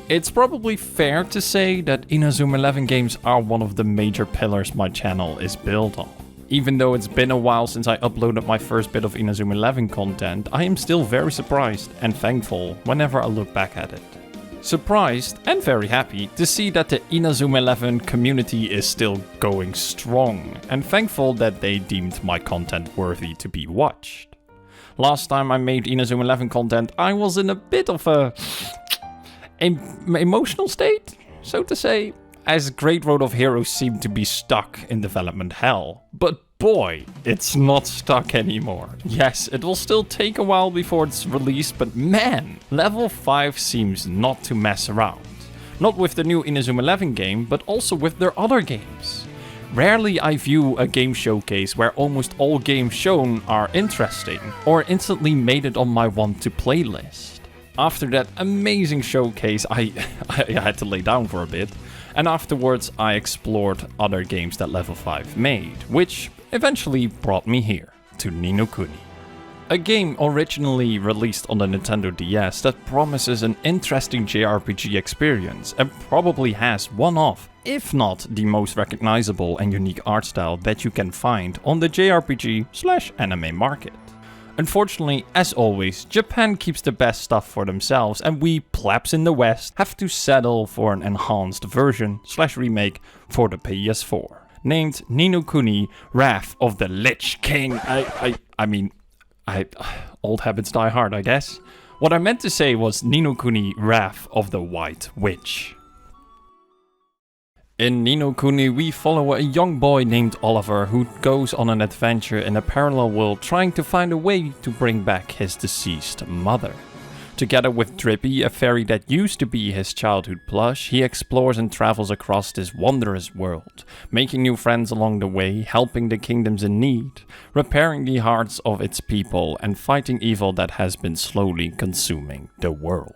It's probably fair to say that Inazuma 11 games are one of the major pillars my channel is built on. Even though it's been a while since I uploaded my first bit of Inazuma 11 content, I am still very surprised and thankful whenever I look back at it. Surprised and very happy to see that the Inazuma 11 community is still going strong, and thankful that they deemed my content worthy to be watched. Last time I made Inazuma 11 content, I was in a bit of a emotional state, so to say, as Great Road of Heroes seemed to be stuck in development hell. But boy, it's not stuck anymore. Yes, it will still take a while before it's released, but man, level 5 seems not to mess around. Not with the new Inazuma 11 game, but also with their other games. Rarely I view a game showcase where almost all games shown are interesting, or instantly made it on my want to play list. After that amazing showcase, I had to lay down for a bit, and afterwards I explored other games that Level 5 made, which eventually brought me here, to Ni No Kuni. A game originally released on the Nintendo DS that promises an interesting JRPG experience and probably has one of, if not the most recognizable and unique art style that you can find on the JRPG/anime market. Unfortunately, as always, Japan keeps the best stuff for themselves, and we plebs in the West have to settle for an enhanced version/remake for the PS4, named Ni No Kuni Wrath of the Lich King. Old habits die hard, I guess. What I meant to say was Ni No Kuni Wrath of the White Witch. In Ni No Kuni, we follow a young boy named Oliver who goes on an adventure in a parallel world trying to find a way to bring back his deceased mother. Together with Drippy, a fairy that used to be his childhood plush, he explores and travels across this wondrous world, making new friends along the way, helping the kingdoms in need, repairing the hearts of its people, and fighting evil that has been slowly consuming the world.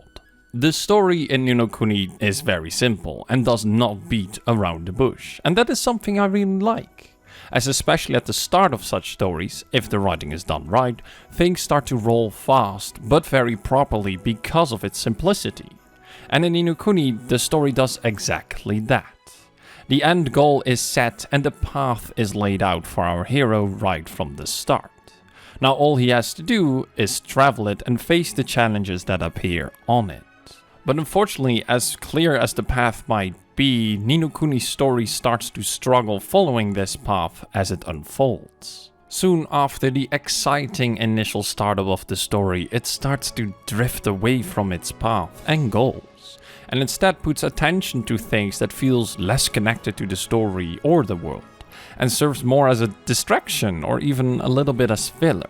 The story in Ni No Kuni is very simple and does not beat around the bush, and that is something I really like, as especially at the start of such stories, if the writing is done right, things start to roll fast but very properly because of its simplicity. And in Ni No Kuni, the story does exactly that. The end goal is set and the path is laid out for our hero right from the start. Now all he has to do is travel it and face the challenges that appear on it. But unfortunately, as clear as the path might be, Ni No Kuni's story starts to struggle following this path as it unfolds. Soon after the exciting initial startup of the story, it starts to drift away from its path and goals, and instead puts attention to things that feels less connected to the story or the world, and serves more as a distraction or even a little bit as filler.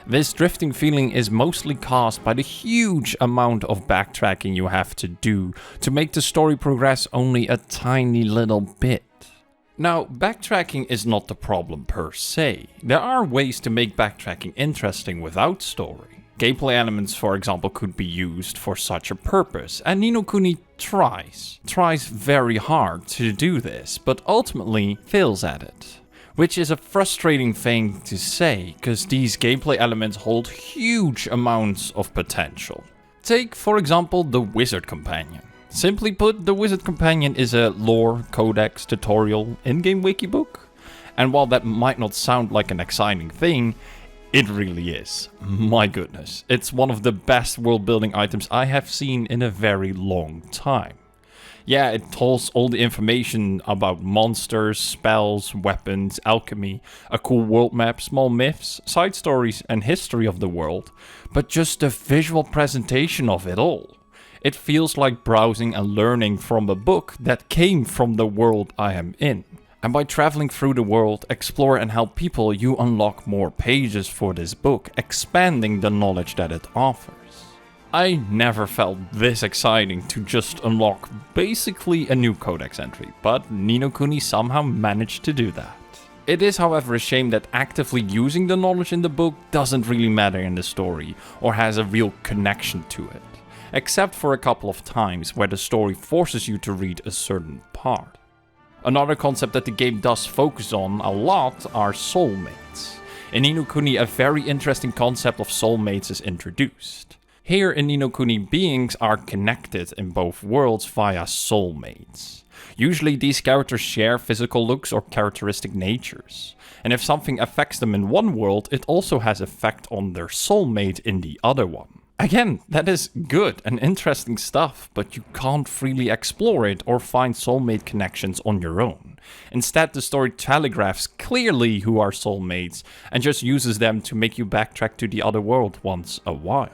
This drifting feeling is mostly caused by the huge amount of backtracking you have to do to make the story progress only a tiny little bit. Now, backtracking is not the problem per se. There are ways to make backtracking interesting without story. Gameplay elements, for example, could be used for such a purpose, and Ni No Kuni tries very hard to do this, but ultimately fails at it. Which is a frustrating thing to say, because these gameplay elements hold huge amounts of potential. Take, for example, the Wizard Companion. Simply put, the Wizard Companion is a lore, codex, tutorial, in-game wiki book. And while that might not sound like an exciting thing, it really is. My goodness, it's one of the best world-building items I have seen in a very long time. Yeah, it holds all the information about monsters, spells, weapons, alchemy, a cool world map, small myths, side stories and history of the world, but just the visual presentation of it all. It feels like browsing and learning from a book that came from the world I am in. And by traveling through the world, explore and help people, you unlock more pages for this book, expanding the knowledge that it offers. I never felt this exciting to just unlock basically a new codex entry, but Ni No Kuni somehow managed to do that. It is, however, a shame that actively using the knowledge in the book doesn't really matter in the story, or has a real connection to it, except for a couple of times where the story forces you to read a certain part. Another concept that the game does focus on a lot are soulmates. In Ni No Kuni, a very interesting concept of soulmates is introduced. Here in Ni No Kuni, beings are connected in both worlds via soulmates. Usually these characters share physical looks or characteristic natures, and if something affects them in one world, it also has effect on their soulmate in the other one. Again, that is good and interesting stuff, but you can't freely explore it or find soulmate connections on your own. Instead, the story telegraphs clearly who are soulmates and just uses them to make you backtrack to the other world once a while.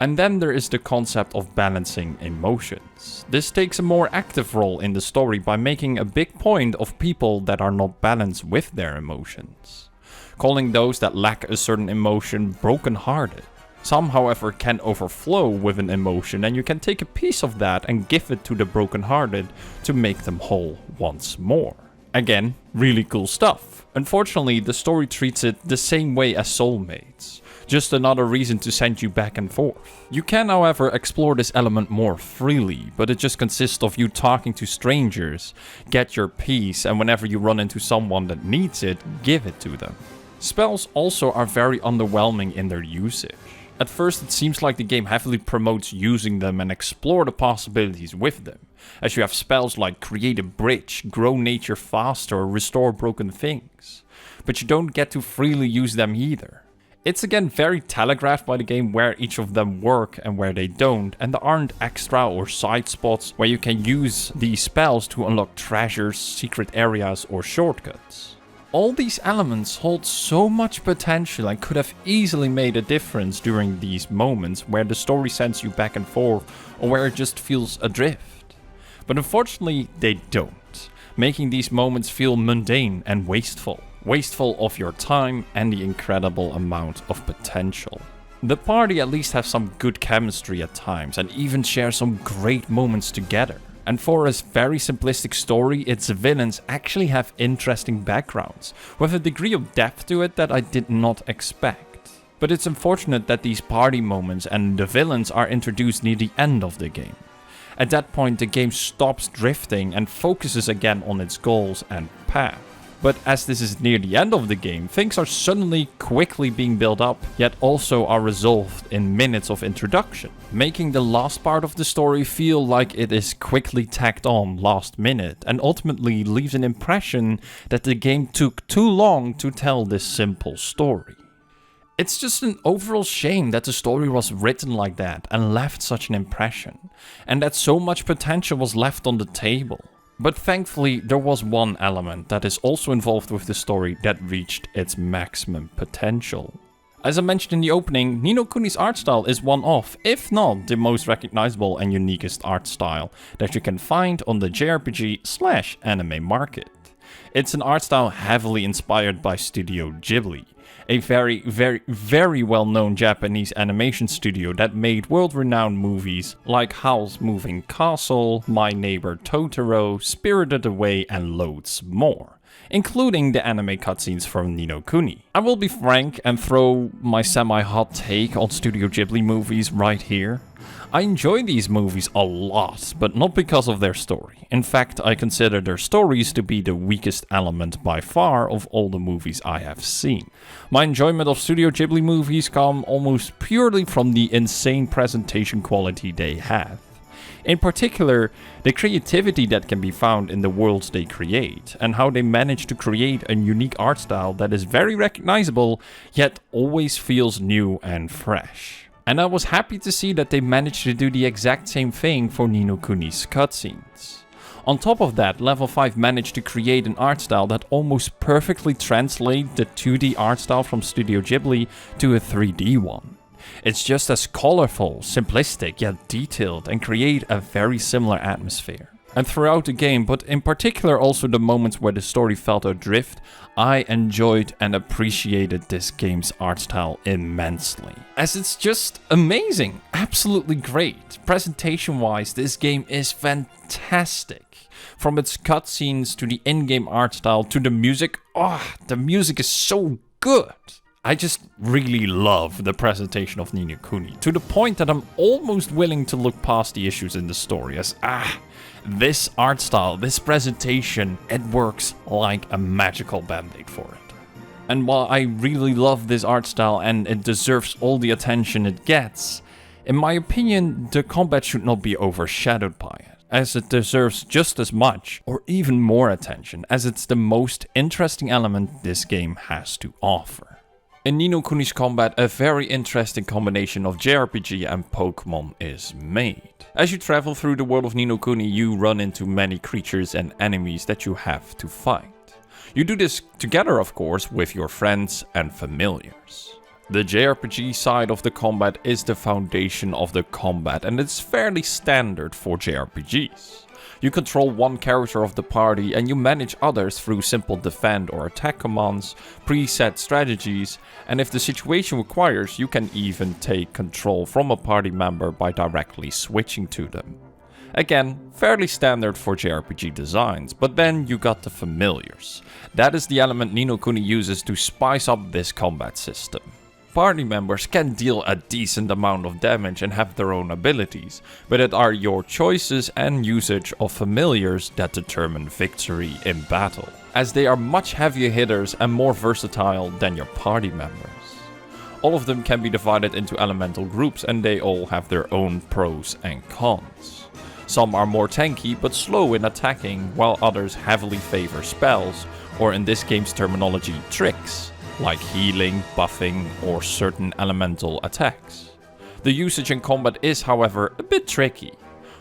And then there is the concept of balancing emotions. This takes a more active role in the story by making a big point of people that are not balanced with their emotions, calling those that lack a certain emotion broken-hearted. Some, however, can overflow with an emotion, and you can take a piece of that and give it to the broken-hearted to make them whole once more. Again, really cool stuff. Unfortunately, the story treats it the same way as soulmates. Just another reason to send you back and forth. You can, however, explore this element more freely, but it just consists of you talking to strangers, get your piece, and whenever you run into someone that needs it, give it to them. Spells also are very underwhelming in their usage. At first it seems like the game heavily promotes using them and explore the possibilities with them, as you have spells like create a bridge, grow nature faster, or restore broken things. But you don't get to freely use them either. It's again very telegraphed by the game where each of them work and where they don't, and there aren't extra or side spots where you can use these spells to unlock treasures, secret areas, or shortcuts. All these elements hold so much potential and could have easily made a difference during these moments where the story sends you back and forth or where it just feels adrift. But unfortunately they don't, making these moments feel mundane and wasteful. Wasteful of your time and the incredible amount of potential. The party at least have some good chemistry at times and even share some great moments together. And for a very simplistic story, its villains actually have interesting backgrounds, with a degree of depth to it that I did not expect. But it's unfortunate that these party moments and the villains are introduced near the end of the game. At that point, the game stops drifting and focuses again on its goals and path. But as this is near the end of the game, things are suddenly quickly being built up, yet also are resolved in minutes of introduction, making the last part of the story feel like it is quickly tacked on last minute, and ultimately leaves an impression that the game took too long to tell this simple story. It's just an overall shame that the story was written like that and left such an impression, and that so much potential was left on the table. But thankfully, there was one element that is also involved with the story that reached its maximum potential. As I mentioned in the opening, Ni No Kuni's art style is one of, if not the most recognizable and uniquest art style that you can find on the JRPG/anime market. It's an art style heavily inspired by Studio Ghibli, a very well-known Japanese animation studio that made world-renowned movies like Howl's Moving Castle, My Neighbor Totoro, Spirited Away, and loads more, including the anime cutscenes from Ni No Kuni. I will be frank and throw my semi-hot take on Studio Ghibli movies right here. I enjoy these movies a lot, but not because of their story. In fact, I consider their stories to be the weakest element by far of all the movies I have seen. My enjoyment of Studio Ghibli movies come almost purely from the insane presentation quality they have. In particular, the creativity that can be found in the worlds they create, and how they manage to create a unique art style that is very recognizable, yet always feels new and fresh. And I was happy to see that they managed to do the exact same thing for Ni No Kuni's cutscenes. On top of that, Level 5 managed to create an art style that almost perfectly translates the 2D art style from Studio Ghibli to a 3D one. It's just as colorful, simplistic, yet detailed, and create a very similar atmosphere. And throughout the game, but in particular also the moments where the story felt adrift, I enjoyed and appreciated this game's art style immensely. As it's just amazing, absolutely great. Presentation-wise, this game is fantastic. From its cutscenes to the in-game art style to the music, the music is so good. I just really love the presentation of Ni No Kuni, to the point that I'm almost willing to look past the issues in the story as, this art style, this presentation, it works like a magical band-aid for it. And while I really love this art style and it deserves all the attention it gets, In my opinion, the combat should not be overshadowed by it, as it deserves just as much or even more attention, as it's the most interesting element this game has to offer. In Ni No Kuni's combat, a very interesting combination of JRPG and Pokemon is made. As you travel through the world of Ni No Kuni, you run into many creatures and enemies that you have to fight. You do this together, of course, with your friends and familiars. The JRPG side of the combat is the foundation of the combat, and it's fairly standard for JRPGs. You control one character of the party and you manage others through simple defend or attack commands, preset strategies, and if the situation requires, you can even take control from a party member by directly switching to them. Again, fairly standard for JRPG designs, but then you got the familiars. That is the element Ni No Kuni uses to spice up this combat system. Party members can deal a decent amount of damage and have their own abilities, but it are your choices and usage of familiars that determine victory in battle, as they are much heavier hitters and more versatile than your party members. All of them can be divided into elemental groups and they all have their own pros and cons. Some are more tanky but slow in attacking, while others heavily favor spells, or in this game's terminology, tricks, like healing, buffing, or certain elemental attacks. The usage in combat is, however, a bit tricky.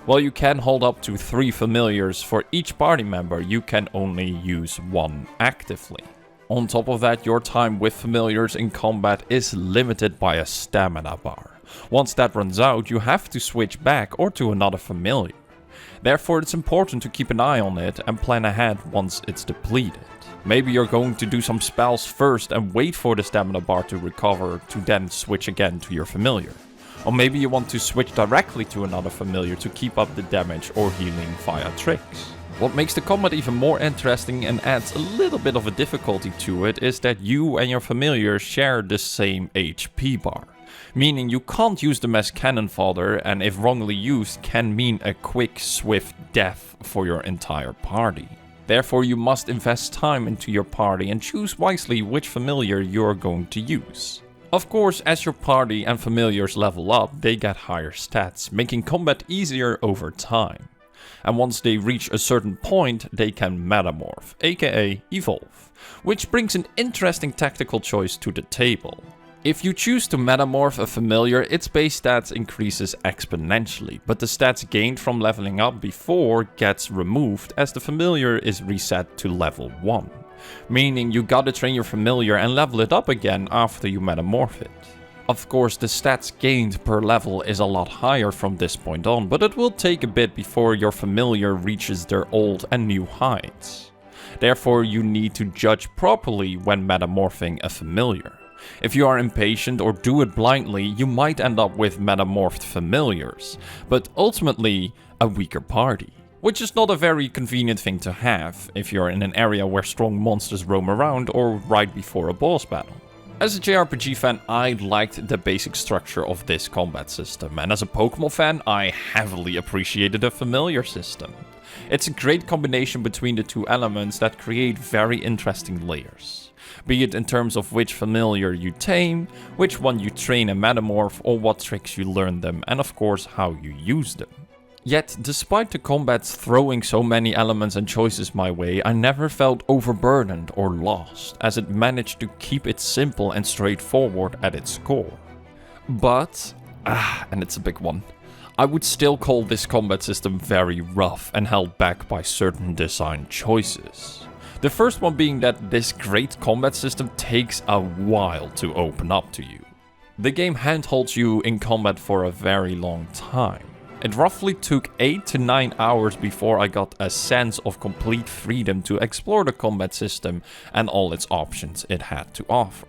While you can hold up to 3 familiars for each party member, you can only use 1 actively. On top of that, your time with familiars in combat is limited by a stamina bar. Once that runs out, you have to switch back or to another familiar. Therefore, it's important to keep an eye on it and plan ahead once it's depleted. Maybe you're going to do some spells first and wait for the stamina bar to recover to then switch again to your familiar. Or maybe you want to switch directly to another familiar to keep up the damage or healing via tricks. What makes the combat even more interesting and adds a little bit of a difficulty to it is that you and your familiar share the same HP bar. Meaning you can't use them as cannon fodder, and if wrongly used can mean a quick, swift death for your entire party. Therefore, you must invest time into your party and choose wisely which familiar you're going to use. Of course, as your party and familiars level up, they get higher stats, making combat easier over time. And once they reach a certain point, they can metamorph, aka evolve, which brings an interesting tactical choice to the table. If you choose to metamorph a familiar, its base stats increases exponentially, but the stats gained from leveling up before gets removed as the familiar is reset to level 1. Meaning you gotta train your familiar and level it up again after you metamorph it. Of course, the stats gained per level is a lot higher from this point on, but it will take a bit before your familiar reaches their old and new heights. Therefore, you need to judge properly when metamorphing a familiar. If you are impatient or do it blindly, you might end up with metamorphed familiars, but ultimately a weaker party. Which is not a very convenient thing to have if you're in an area where strong monsters roam around or right before a boss battle. As a JRPG fan, I liked the basic structure of this combat system, and as a Pokemon fan, I heavily appreciated the familiar system. It's a great combination between the two elements that create very interesting layers. Be it in terms of which familiar you tame, which one you train and metamorph, or what tricks you learn them, and of course how you use them. Yet, despite the combats throwing so many elements and choices my way, I never felt overburdened or lost, as it managed to keep it simple and straightforward at its core. But, and it's a big one, I would still call this combat system very rough and held back by certain design choices. The first one being that this great combat system takes a while to open up to you. The game handholds you in combat for a very long time. It roughly took 8 to 9 hours before I got a sense of complete freedom to explore the combat system and all its options it had to offer.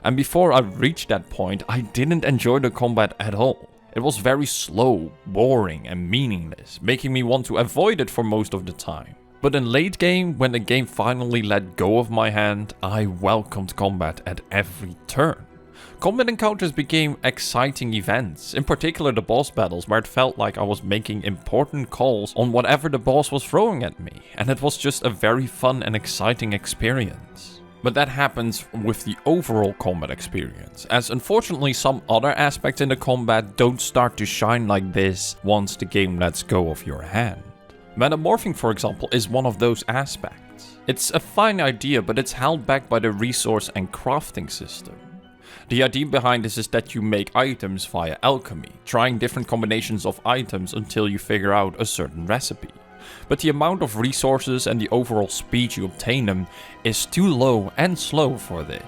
And before I reached that point, I didn't enjoy the combat at all. It was very slow, boring and meaningless, making me want to avoid it for most of the time. But in late game, when the game finally let go of my hand, I welcomed combat at every turn. Combat encounters became exciting events, in particular the boss battles, where it felt like I was making important calls on whatever the boss was throwing at me, and it was just a very fun and exciting experience. But that happens with the overall combat experience, as unfortunately some other aspects in the combat don't start to shine like this once the game lets go of your hand. Metamorphing, for example, is one of those aspects. It's a fine idea, but it's held back by the resource and crafting system. The idea behind this is that you make items via alchemy, trying different combinations of items until you figure out a certain recipe. But the amount of resources and the overall speed you obtain them is too low and slow for this.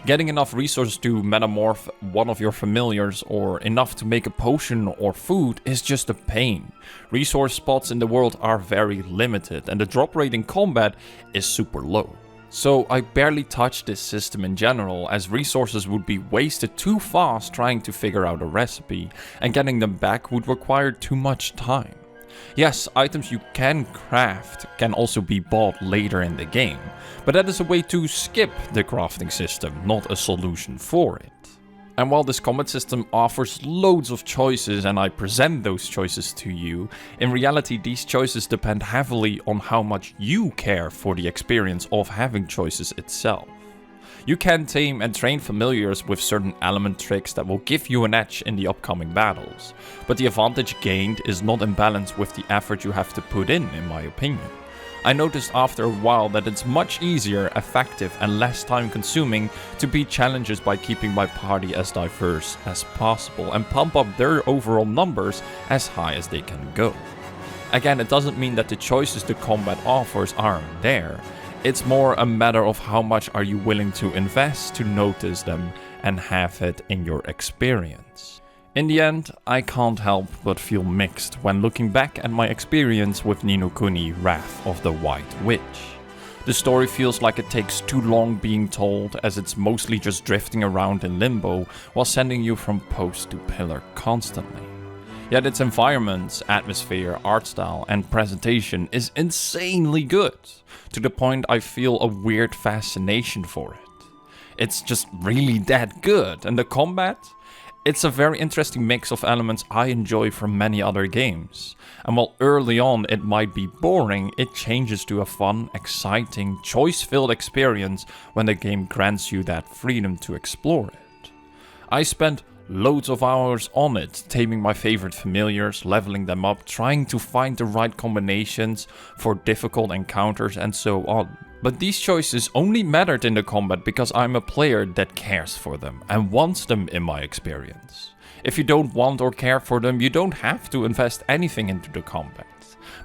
Getting enough resources to metamorph one of your familiars or enough to make a potion or food is just a pain. Resource spots in the world are very limited and the drop rate in combat is super low. So I barely touch this system in general, as resources would be wasted too fast trying to figure out a recipe, and getting them back would require too much time. Yes, items you can craft can also be bought later in the game, but that is a way to skip the crafting system, not a solution for it. And while this combat system offers loads of choices and I present those choices to you, in reality these choices depend heavily on how much you care for the experience of having choices itself. You can tame and train familiars with certain element tricks that will give you an edge in the upcoming battles, but the advantage gained is not in balance with the effort you have to put in my opinion. I noticed after a while that it's much easier, effective and less time consuming to beat challenges by keeping my party as diverse as possible and pump up their overall numbers as high as they can go. Again, it doesn't mean that the choices the combat offers aren't there. It's more a matter of how much are you willing to invest to notice them and have it in your experience. In the end, I can't help but feel mixed when looking back at my experience with Ni No Kuni Wrath of the White Witch. The story feels like it takes too long being told, as it's mostly just drifting around in limbo while sending you from post to pillar constantly. Yet its environments, atmosphere, art style and presentation is insanely good, to the point I feel a weird fascination for it. It's just really that good, and the combat? It's a very interesting mix of elements I enjoy from many other games. And while early on it might be boring, it changes to a fun, exciting, choice-filled experience when the game grants you that freedom to explore it. I spent loads of hours on it, taming my favorite familiars, leveling them up, trying to find the right combinations for difficult encounters and so on. But these choices only mattered in the combat because I'm a player that cares for them and wants them in my experience. If you don't want or care for them, you don't have to invest anything into the combat.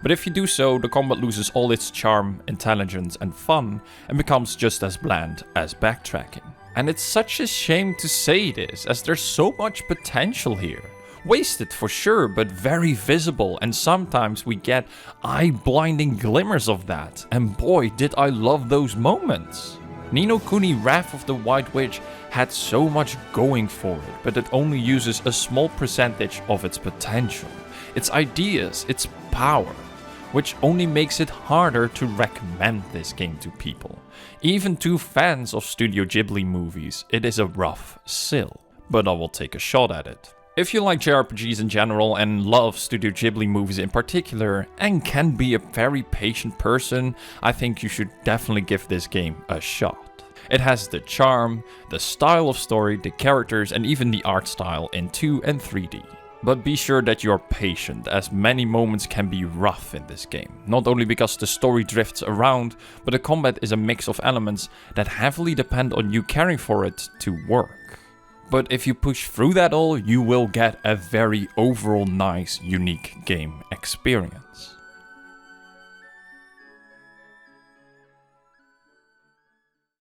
But if you do so, the combat loses all its charm, intelligence and fun and becomes just as bland as backtracking. And it's such a shame to say this, as there's so much potential here. Wasted for sure, but very visible, and sometimes we get eye-blinding glimmers of that, and boy did I love those moments. Ni No Kuni Wrath of the White Witch had so much going for it, but it only uses a small percentage of its potential, its ideas, its power, which only makes it harder to recommend this game to people. Even to fans of Studio Ghibli movies, it is a rough sill, but I will take a shot at it. If you like JRPGs in general and love Studio Ghibli movies in particular, and can be a very patient person, I think you should definitely give this game a shot. It has the charm, the style of story, the characters and even the art style in 2 and 3D. But be sure that you're patient, as many moments can be rough in this game. Not only because the story drifts around, but the combat is a mix of elements that heavily depend on you caring for it to work. But if you push through that all, you will get a very overall nice, unique game experience.